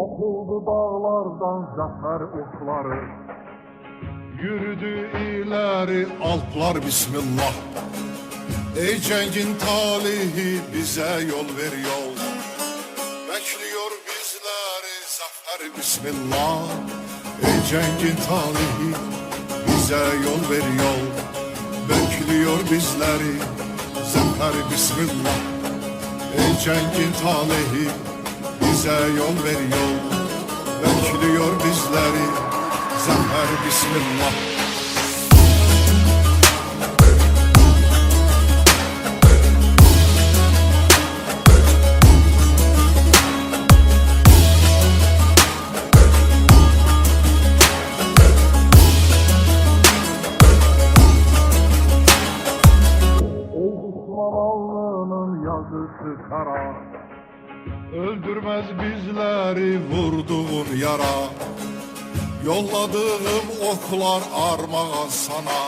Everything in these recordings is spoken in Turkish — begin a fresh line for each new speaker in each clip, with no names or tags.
Atıldı dağlardan zafer okları,
Yürüdü ileri alplar bismillah. Ey cengin talihi bize yol ver yol. Bekliyor bizleri zafer bismillah. Ey cengin talihi bize yol ver yol. Bekliyor bizleri zafer bismillah. Ey cengin talihi bize yol ver yol. Bekliyor bizleri zafer bismillah.
ey düşman alnının yazısı kara.
Öldürmez bizleri vurduğun yara. Yolladığım oklar armağan sana.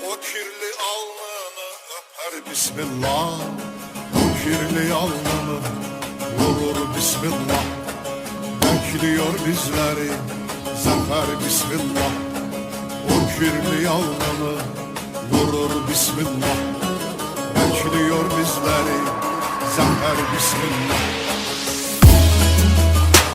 O kirli alnını öper bismillah. O kirli alnını vurur bismillah. Bekliyor bizleri zafer bismillah. O kirli alnını vurur bismillah. Bekliyor bizleri zafer bismillah.